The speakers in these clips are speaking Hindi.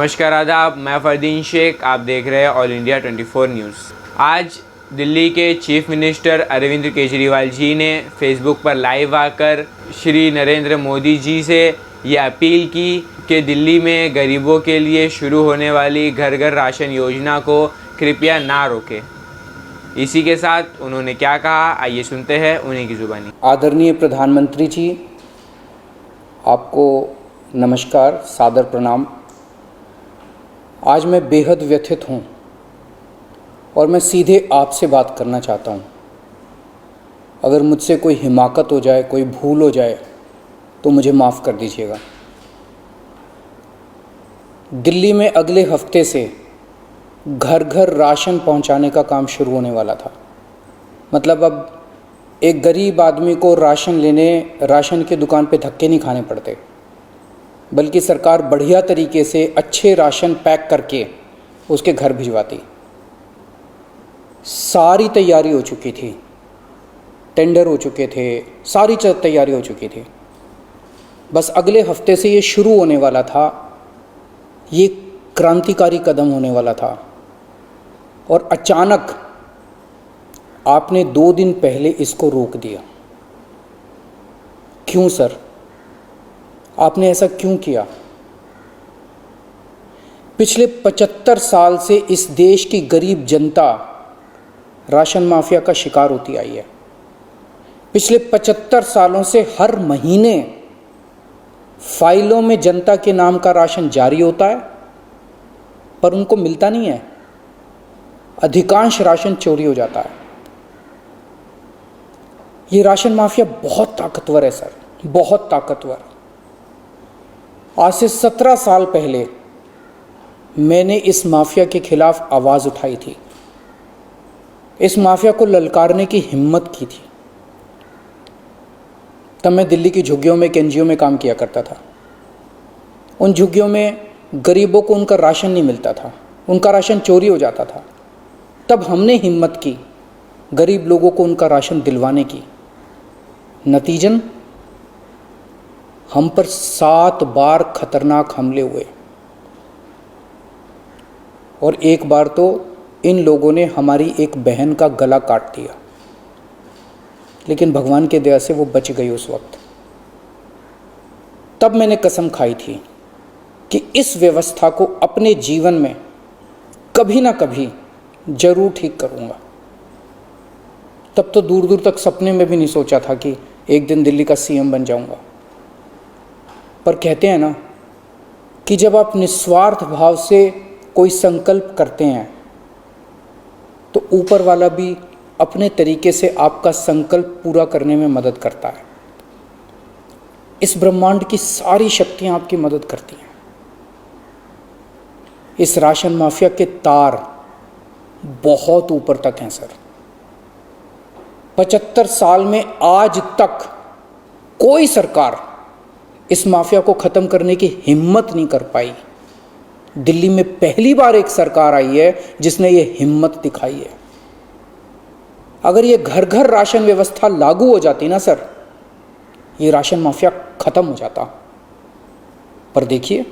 नमस्कार आदाब, मैं फरदीन शेख। आप देख रहे हैं ऑल इंडिया 24 न्यूज़। आज दिल्ली के चीफ मिनिस्टर अरविंद केजरीवाल जी ने फेसबुक पर लाइव आकर श्री नरेंद्र मोदी जी से ये अपील की कि दिल्ली में गरीबों के लिए शुरू होने वाली घर घर राशन योजना को कृपया ना रोकें। इसी के साथ उन्होंने क्या कहा, आइए सुनते हैं उन्हीं की ज़ुबानी। आदरणीय प्रधानमंत्री जी, आपको नमस्कार, सादर प्रणाम। आज मैं बेहद व्यथित हूँ और मैं सीधे आपसे बात करना चाहता हूँ। अगर मुझसे कोई हिमाकत हो जाए, कोई भूल हो जाए तो मुझे माफ़ कर दीजिएगा। दिल्ली में अगले हफ्ते से घर घर राशन पहुँचाने का काम शुरू होने वाला था। मतलब अब एक गरीब आदमी को राशन की दुकान पे धक्के नहीं खाने पड़ते, बल्कि सरकार बढ़िया तरीके से अच्छे राशन पैक करके उसके घर भिजवाती। सारी तैयारी हो चुकी थी, टेंडर हो चुके थे, सारी तैयारी हो चुकी थी। बस अगले हफ्ते से ये शुरू होने वाला था। ये क्रांतिकारी कदम होने वाला था और अचानक आपने 2 दिन पहले इसको रोक दिया। क्यों सर? आपने ऐसा क्यों किया? पिछले 75 साल से इस देश की गरीब जनता राशन माफिया का शिकार होती आई है। पिछले 75 सालों से हर महीने फाइलों में जनता के नाम का राशन जारी होता है, पर उनको मिलता नहीं है। अधिकांश राशन चोरी हो जाता है। ये राशन माफिया बहुत ताकतवर है सर, बहुत ताकतवर। आज से 17 साल पहले मैंने इस माफिया के खिलाफ आवाज़ उठाई थी, इस माफिया को ललकारने की हिम्मत की थी। तब मैं दिल्ली की झुग्गियों में, एनजीओ में काम किया करता था। उन झुग्गियों में गरीबों को उनका राशन नहीं मिलता था, उनका राशन चोरी हो जाता था। तब हमने हिम्मत की गरीब लोगों को उनका राशन दिलवाने की। नतीजन हम पर 7 बार खतरनाक हमले हुए और एक बार तो इन लोगों ने हमारी एक बहन का गला काट दिया, लेकिन भगवान की दया से वो बच गई उस वक्त। तब मैंने कसम खाई थी कि इस व्यवस्था को अपने जीवन में कभी ना कभी जरूर ठीक करूंगा। तब तो दूर दूर तक सपने में भी नहीं सोचा था कि एक दिन दिल्ली का सीएम बन जाऊंगा। पर कहते हैं ना कि जब आप निस्वार्थ भाव से कोई संकल्प करते हैं तो ऊपर वाला भी अपने तरीके से आपका संकल्प पूरा करने में मदद करता है। इस ब्रह्मांड की सारी शक्तियां आपकी मदद करती हैं। इस राशन माफिया के तार बहुत ऊपर तक हैं सर। 75 साल में आज तक कोई सरकार इस माफिया को खत्म करने की हिम्मत नहीं कर पाई। दिल्ली में पहली बार एक सरकार आई है जिसने ये हिम्मत दिखाई है। अगर ये घर घर राशन व्यवस्था लागू हो जाती ना सर, ये राशन माफिया खत्म हो जाता। पर देखिए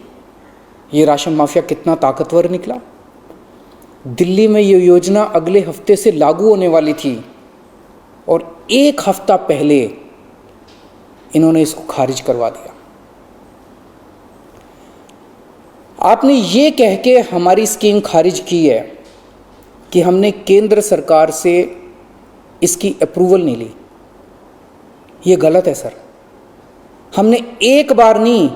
ये राशन माफिया कितना ताकतवर निकला। दिल्ली में ये योजना अगले हफ्ते से लागू होने वाली थी और 1 हफ्ता पहले इन्होंने इसको खारिज करवा दिया। आपने ये कह के हमारी स्कीम खारिज की है कि हमने केंद्र सरकार से इसकी अप्रूवल नहीं ली। ये गलत है सर। हमने एक बार नहीं,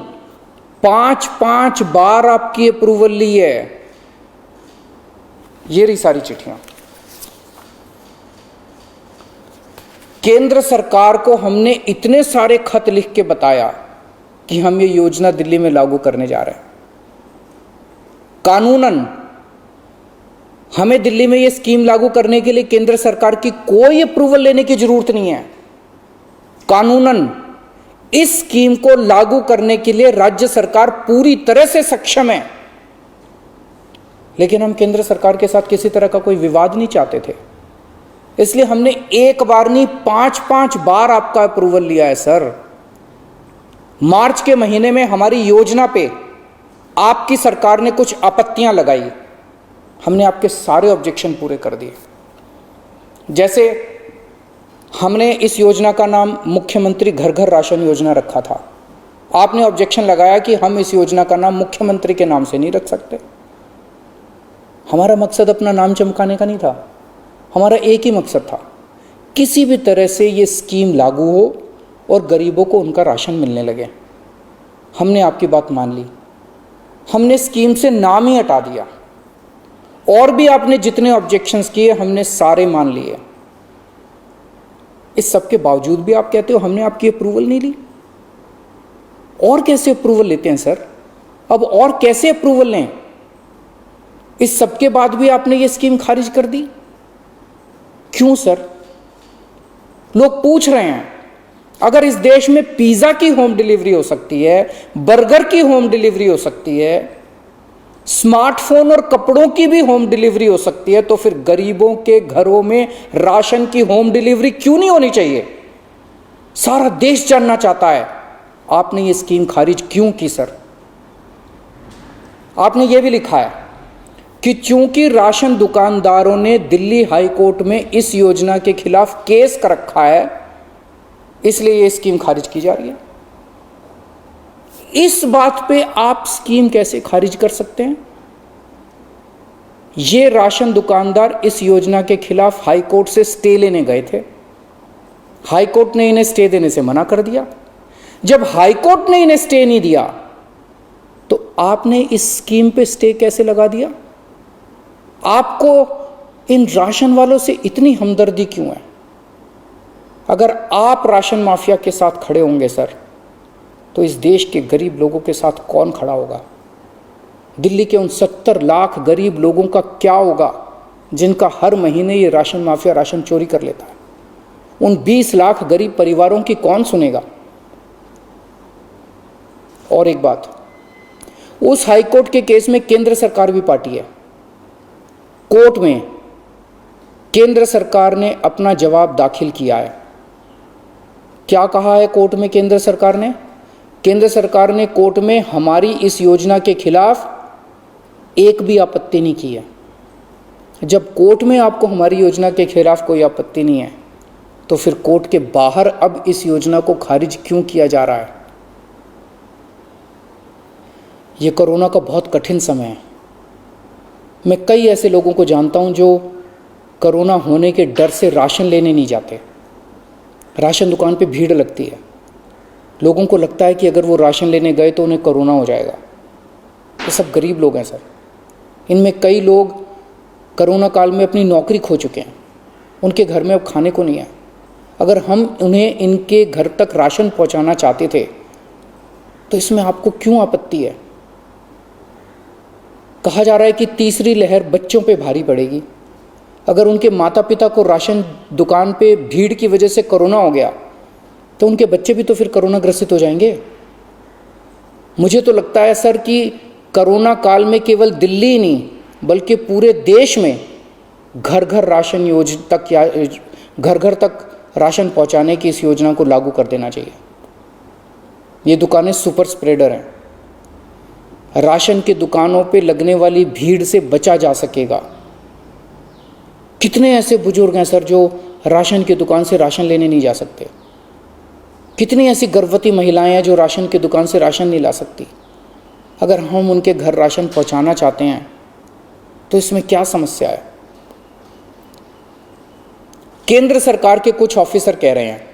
5 बार आपकी अप्रूवल ली है। ये रही सारी चिट्ठियां। केंद्र सरकार को हमने इतने सारे खत लिख के बताया कि हम ये योजना दिल्ली में लागू करने जा रहे हैं। कानूनन हमें दिल्ली में ये स्कीम लागू करने के लिए केंद्र सरकार की कोई अप्रूवल लेने की जरूरत नहीं है। कानूनन इस स्कीम को लागू करने के लिए राज्य सरकार पूरी तरह से सक्षम है। लेकिन हम केंद्र सरकार के साथ किसी तरह का कोई विवाद नहीं चाहते थे, इसलिए हमने एक बार नहीं 5 बार आपका अप्रूवल लिया है सर। मार्च के महीने में हमारी योजना पे आपकी सरकार ने कुछ आपत्तियां लगाई, हमने आपके सारे ऑब्जेक्शन पूरे कर दिए। जैसे हमने इस योजना का नाम मुख्यमंत्री घर घर राशन योजना रखा था, आपने ऑब्जेक्शन लगाया कि हम इस योजना का नाम मुख्यमंत्री के नाम से नहीं रख सकते। हमारा मकसद अपना नाम चमकाने का नहीं था, हमारा एक ही मकसद था, किसी भी तरह से ये स्कीम लागू हो और गरीबों को उनका राशन मिलने लगे। हमने आपकी बात मान ली, हमने स्कीम से नाम ही हटा दिया, और भी आपने जितने ऑब्जेक्शंस किए हमने सारे मान लिए। इस सब के बावजूद भी आप कहते हो हमने आपकी अप्रूवल नहीं ली। और कैसे अप्रूवल लेते हैं सर? अब और कैसे अप्रूवल लें? इस सब के बाद भी आपने ये स्कीम खारिज कर दी, क्यों सर? लोग पूछ रहे हैं, अगर इस देश में पिज्जा की होम डिलीवरी हो सकती है, बर्गर की होम डिलीवरी हो सकती है, स्मार्टफोन और कपड़ों की भी होम डिलीवरी हो सकती है, तो फिर गरीबों के घरों में राशन की होम डिलीवरी क्यों नहीं होनी चाहिए? सारा देश जानना चाहता है आपने ये स्कीम खारिज क्यों की सर? आपने ये भी लिखा है कि चूंकि राशन दुकानदारों ने दिल्ली हाई कोर्ट में इस योजना के खिलाफ केस कर रखा है, इसलिए ये स्कीम खारिज की जा रही है। इस बात पे आप स्कीम कैसे खारिज कर सकते हैं? ये राशन दुकानदार इस योजना के खिलाफ हाई कोर्ट से स्टे लेने गए थे, हाई कोर्ट ने इन्हें स्टे देने से मना कर दिया। जब हाई कोर्ट ने इन्हें स्टे नहीं दिया तो आपने इस स्कीम पे स्टे कैसे लगा दिया? आपको इन राशन वालों से इतनी हमदर्दी क्यों है? अगर आप राशन माफिया के साथ खड़े होंगे सर, तो इस देश के गरीब लोगों के साथ कौन खड़ा होगा? दिल्ली के उन 70 लाख गरीब लोगों का क्या होगा जिनका हर महीने ये राशन माफिया राशन चोरी कर लेता है? उन 20 लाख गरीब परिवारों की कौन सुनेगा? और एक बात, उस हाईकोर्ट के केस में केंद्र सरकार भी पार्टी है। कोर्ट में केंद्र सरकार ने अपना जवाब दाखिल किया है। क्या कहा है कोर्ट में केंद्र सरकार ने? केंद्र सरकार ने कोर्ट में हमारी इस योजना के खिलाफ एक भी आपत्ति नहीं की है। जब कोर्ट में आपको हमारी योजना के खिलाफ कोई आपत्ति नहीं है, तो फिर कोर्ट के बाहर अब इस योजना को खारिज क्यों किया जा रहा है? ये कोरोना का बहुत कठिन समय है। मैं कई ऐसे लोगों को जानता हूं जो कोरोना होने के डर से राशन लेने नहीं जाते। राशन दुकान पे भीड़ लगती है, लोगों को लगता है कि अगर वो राशन लेने गए तो उन्हें कोरोना हो जाएगा। ये सब गरीब लोग हैं सर। इनमें कई लोग कोरोना काल में अपनी नौकरी खो चुके हैं, उनके घर में अब खाने को नहीं है। अगर हम उन्हें इनके घर तक राशन पहुंचाना चाहते थे तो इसमें आपको क्यों आपत्ति है? कहा जा रहा है कि तीसरी लहर बच्चों पे भारी पड़ेगी। अगर उनके माता पिता को राशन दुकान पे भीड़ की वजह से कोरोना हो गया तो उनके बच्चे भी तो फिर कोरोना ग्रसित हो जाएंगे। मुझे तो लगता है सर कि कोरोना काल में केवल दिल्ली ही नहीं बल्कि पूरे देश में घर घर राशन योजना तक या घर घर तक राशन पहुंचाने की इस योजना को लागू कर देना चाहिए। ये दुकानें सुपर स्प्रेडर हैं, राशन की दुकानों पे लगने वाली भीड़ से बचा जा सकेगा। कितने ऐसे बुजुर्ग हैं सर जो राशन की दुकान से राशन लेने नहीं जा सकते? कितनी ऐसी गर्भवती महिलाएं हैं जो राशन की दुकान से राशन नहीं ला सकती? अगर हम उनके घर राशन पहुंचाना चाहते हैं तो इसमें क्या समस्या है? केंद्र सरकार के कुछ ऑफिसर कह रहे हैं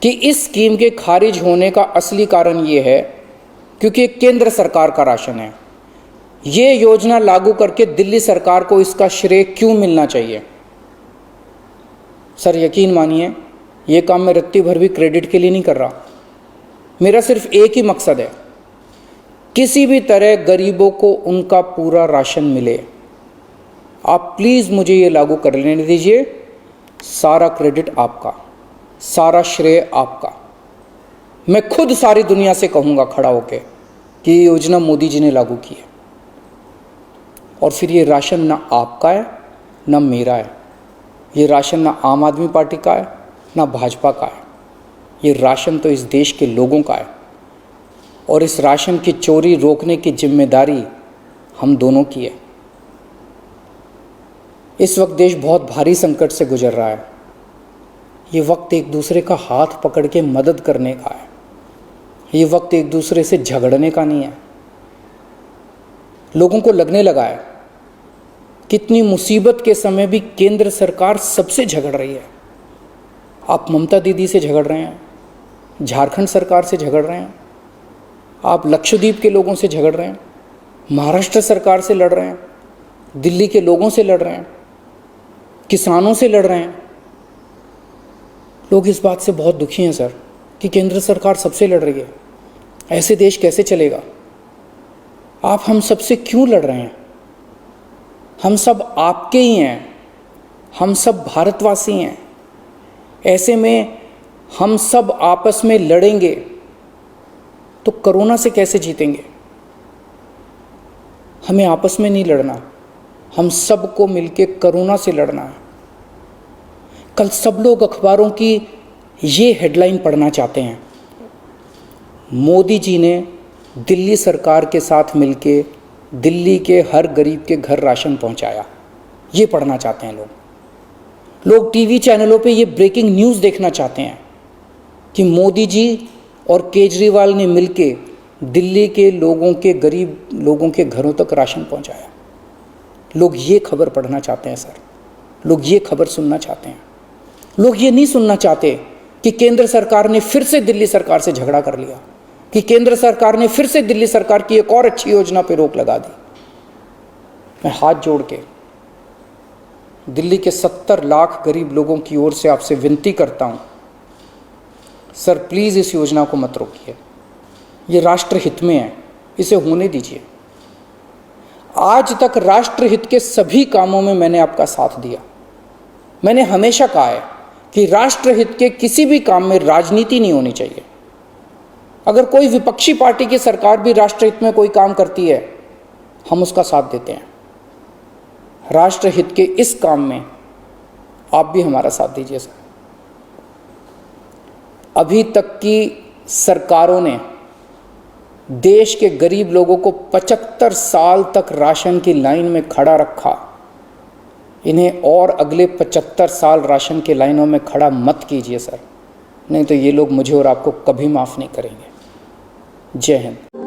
कि इस स्कीम के खारिज होने का असली कारण ये है क्योंकि केंद्र सरकार का राशन है। ये योजना लागू करके दिल्ली सरकार को इसका श्रेय क्यों मिलना चाहिए? सर यकीन मानिए, ये काम मैं रत्ती भर भी क्रेडिट के लिए नहीं कर रहा। मेरा सिर्फ एक ही मकसद है, किसी भी तरह गरीबों को उनका पूरा राशन मिले। आप प्लीज़ मुझे ये लागू कर लेने दीजिए। सारा क्रेडिट आपका, सारा श्रेय आपका। मैं खुद सारी दुनिया से कहूँगा खड़ा होके कि ये योजना मोदी जी ने लागू की है। और फिर ये राशन ना आपका है ना मेरा है, ये राशन ना आम आदमी पार्टी का है ना भाजपा का है, ये राशन तो इस देश के लोगों का है। और इस राशन की चोरी रोकने की जिम्मेदारी हम दोनों की है। इस वक्त देश बहुत भारी संकट से गुजर रहा है। ये वक्त एक दूसरे का हाथ पकड़ के मदद करने का है। ये वक्त एक दूसरे से झगड़ने का नहीं है। लोगों को लगने लगा है कितनी मुसीबत के समय भी केंद्र सरकार सबसे झगड़ रही है। आप ममता दीदी से झगड़ रहे हैं, झारखंड सरकार से झगड़ रहे हैं, आप लक्षद्वीप के लोगों से झगड़ रहे हैं, महाराष्ट्र सरकार से लड़ रहे हैं, दिल्ली के लोगों से लड़ रहे हैं, किसानों से लड़ रहे हैं। लोग इस बात से बहुत दुखी हैं सर कि केंद्र सरकार सबसे लड़ रही है। ऐसे देश कैसे चलेगा? आप हम सबसे क्यों लड़ रहे हैं? हम सब आपके ही हैं, हम सब भारतवासी हैं। ऐसे में हम सब आपस में लड़ेंगे तो कोरोना से कैसे जीतेंगे? हमें आपस में नहीं लड़ना, हम सबको मिलके कोरोना से लड़ना है। कल सब लोग अखबारों की ये हेडलाइन पढ़ना चाहते हैं, मोदी जी ने दिल्ली सरकार के साथ मिलके दिल्ली के हर गरीब के घर राशन पहुंचाया। ये पढ़ना चाहते हैं लोग टीवी चैनलों पे ये ब्रेकिंग न्यूज़ देखना चाहते हैं कि मोदी जी और केजरीवाल ने मिलके दिल्ली के लोगों के गरीब लोगों के घरों तक राशन पहुंचाया। लोग ये खबर पढ़ना चाहते हैं सर, लोग ये खबर सुनना चाहते हैं। लोग ये नहीं सुनना चाहते कि केंद्र सरकार ने फिर से दिल्ली सरकार से झगड़ा कर लिया, कि केंद्र सरकार ने फिर से दिल्ली सरकार की एक और अच्छी योजना पर रोक लगा दी। मैं हाथ जोड़ के दिल्ली के 70 लाख गरीब लोगों की ओर से आपसे विनती करता हूं, सर प्लीज़ इस योजना को मत रोकिए। ये राष्ट्र हित में है, इसे होने दीजिए। आज तक राष्ट्र हित के सभी कामों में मैंने आपका साथ दिया। मैंने हमेशा कहा है कि राष्ट्र हित के किसी भी काम में राजनीति नहीं होनी चाहिए। अगर कोई विपक्षी पार्टी की सरकार भी राष्ट्र हित में कोई काम करती है, हम उसका साथ देते हैं। राष्ट्र हित के इस काम में आप भी हमारा साथ दीजिए सर। अभी तक की सरकारों ने देश के गरीब लोगों को 75 साल तक राशन की लाइन में खड़ा रखा। इन्हें और अगले 75 साल राशन की लाइनों में खड़ा मत कीजिए सर, नहीं तो ये लोग मुझे और आपको कभी माफ़ नहीं करेंगे। जय हिंद।